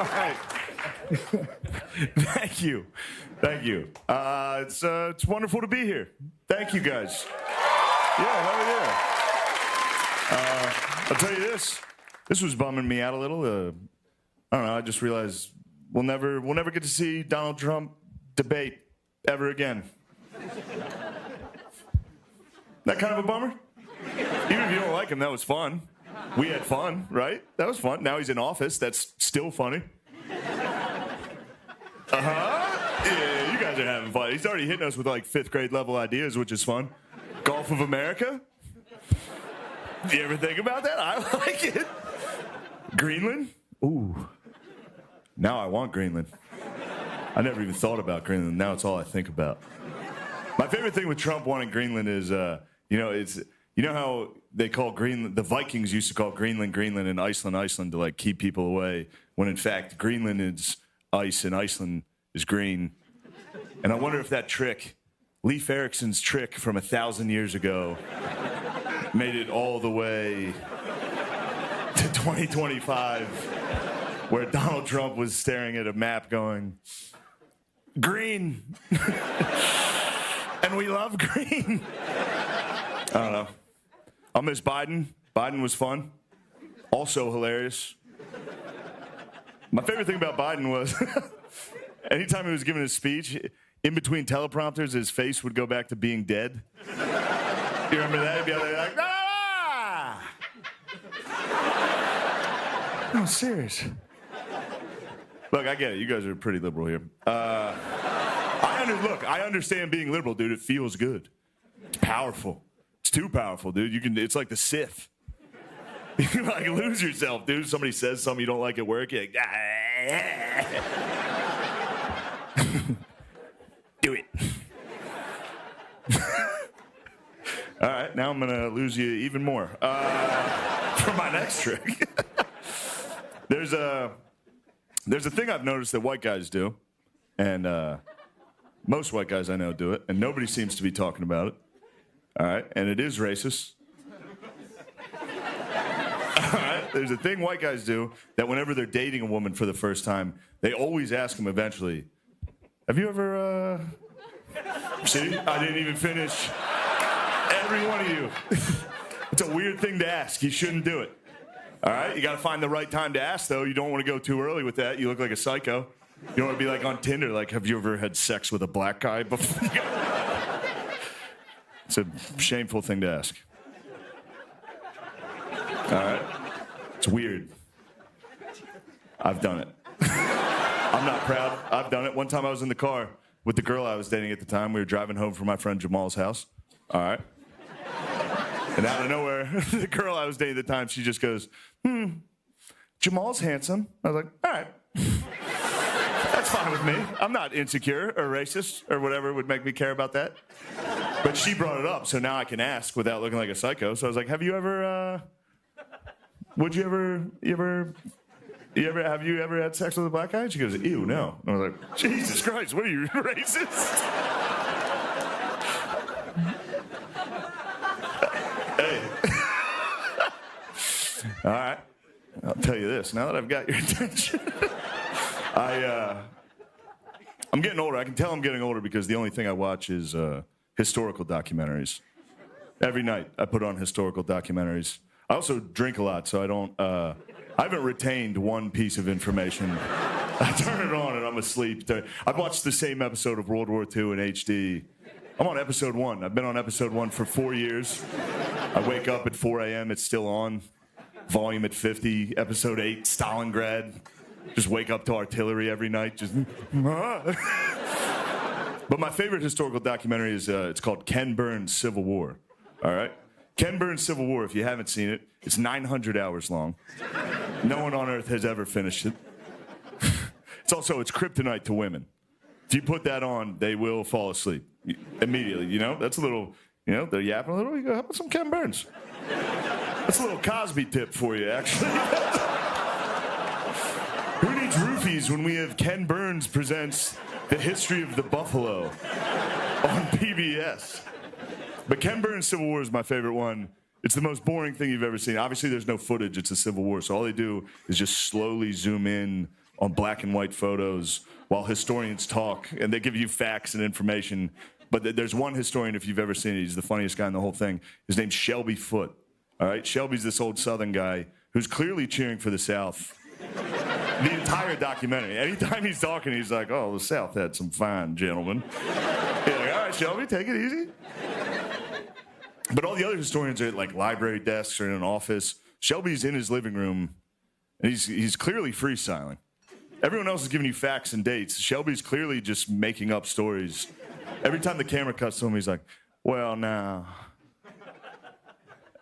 right. Thank you. Thank you. It's wonderful to be here. Thank you, guys. Yeah, hell yeah. I'll tell you this. This was bumming me out a little. I don't know. I just realized we'll never get to see Donald Trump debate ever again. That kind of a bummer? Even if you don't like him, that was fun. We had fun, right? That was fun. Now he's in office. That's still funny. Yeah, you guys are having fun. He's already hitting us with like 5th grade level ideas, which is fun. Gulf of America? You ever think about that? I like it. Greenland? Ooh. Now I want Greenland. I never even thought about Greenland. Now it's all I think about. My favorite thing with Trump wanting Greenland is, you know how they call Greenland, the Vikings used to call Greenland, Greenland, and Iceland, Iceland to like keep people away, when in fact Greenland is ice and Iceland is green. And I wonder if that trick, Leif Erikson's trick from 1,000 years ago, made it all the way to 2025, where Donald Trump was staring at a map going, green. And we love green. I don't know. I'll miss Biden. Biden was fun. Also hilarious. My favorite thing about Biden was anytime he was giving his speech, in between teleprompters, his face would go back to being dead. You remember that? He'd be like, ah! No, serious. Look, I get it. You guys are pretty liberal here. I understand being liberal, dude. It feels good. It's powerful. It's too powerful, dude. It's like the Sith. You can like lose yourself, dude. Somebody says something you don't like at work, you're like, do it. All right, now I'm gonna lose you even more for my next trick. There's a thing I've noticed that white guys do, and most white guys I know do it, and nobody seems to be talking about it. All right, and it is racist. All right, there's a thing white guys do that whenever they're dating a woman for the first time, they always ask them eventually, have you ever, see, I didn't even finish. Every one of you. It's a weird thing to ask. You shouldn't do it. All right, you got to find the right time to ask, though. You don't want to go too early with that. You look like a psycho. You don't want to be like on Tinder, like, have you ever had sex with a black guy before? It's a shameful thing to ask. All right? It's weird. I've done it. I'm not proud. I've done it. One time I was in the car with the girl I was dating at the time. We were driving home from my friend Jamal's house. All right? And out of nowhere, the girl I was dating at the time, she just goes, Jamal's handsome. I was like, all right. That's fine with me. I'm not insecure or racist or whatever would make me care about that. But she brought it up, so now I can ask without looking like a psycho. So I was like, have you ever had sex with a black guy? And she goes, ew, no. And I was like, Jesus Christ, what are you, racist? Hey. All right. I'll tell you this. Now that I've got your attention, I'm getting older. I can tell I'm getting older because the only thing I watch is historical documentaries. Every night I put on historical documentaries. I also drink a lot, so I haven't retained one piece of information. I turn it on and I'm asleep. I've watched the same episode of World War II in HD. I'm on episode 1. I've been on episode 1 for 4 years. I wake up at 4 a.m. It's still on. Volume at 50. Episode 8, Stalingrad. Just wake up to artillery every night. Just. But my favorite historical documentary is it's called Ken Burns' Civil War. All right? Ken Burns' Civil War, if you haven't seen it, it's 900 hours long. No one on earth has ever finished it. It's kryptonite to women. If you put that on, they will fall asleep immediately, you know? That's a little, you know, they're yapping a little. You go, how about some Ken Burns? That's a little Cosby tip for you, actually. Who needs roofies when we have Ken Burns presents The History of the Buffalo on PBS? But Ken Burns' Civil War is my favorite one. It's the most boring thing you've ever seen. Obviously, there's no footage. It's a civil war, so all they do is just slowly zoom in on black and white photos while historians talk, and they give you facts and information. But there's one historian, if you've ever seen it, he's the funniest guy in the whole thing. His name's Shelby Foote. All right, Shelby's this old Southern guy who's clearly cheering for the South. The entire documentary. Anytime he's talking, he's like, "Oh, the South had some fine gentlemen." You're like, "All right, Shelby, take it easy." But all the other historians are at like library desks or in an office. Shelby's in his living room, and he's clearly freestyling. Everyone else is giving you facts and dates. Shelby's clearly just making up stories. Every time the camera cuts to him, he's like, "Well, now,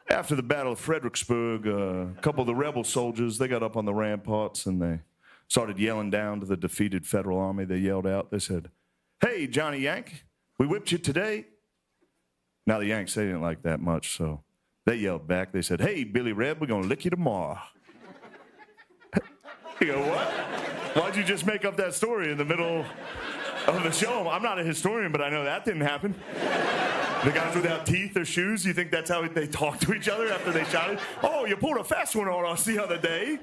after the Battle of Fredericksburg, a couple of the rebel soldiers, they got up on the ramparts and they started yelling down to the defeated federal army. They yelled out, they said, 'Hey, Johnny Yank, we whipped you today.' Now the Yanks, they didn't like that much, so they yelled back. They said, 'Hey, Billy Red, we're going to lick you tomorrow.'" You go, "What? Why'd you just make up that story in the middle of the show?" I'm not a historian, but I know that didn't happen. The guys without teeth or shoes, you think that's how they talk to each other after they shouted? "Oh, you pulled a fast one on us the other day."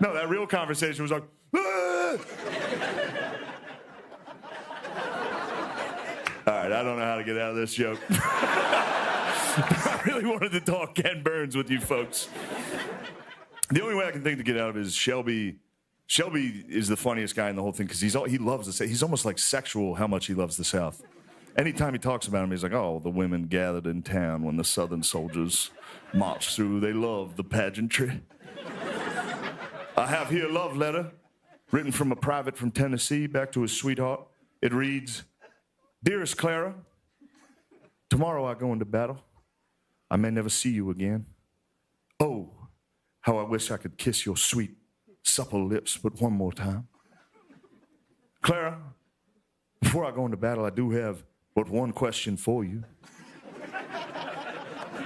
No, that real conversation was like, "Ah!" All right, I don't know how to get out of this joke. I really wanted to talk Ken Burns with you folks. The only way I can think to get out of it is Shelby. Shelby is the funniest guy in the whole thing because he loves the South. He's almost like sexual how much he loves the South. Anytime he talks about him, he's like, "Oh, the women gathered in town when the Southern soldiers marched through. They loved the pageantry. I have here a love letter written from a private from Tennessee back to his sweetheart. It reads, 'Dearest Clara, tomorrow I go into battle. I may never see you again. Oh, how I wish I could kiss your sweet, supple lips but one more time. Clara, before I go into battle, I do have but one question for you.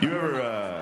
You ever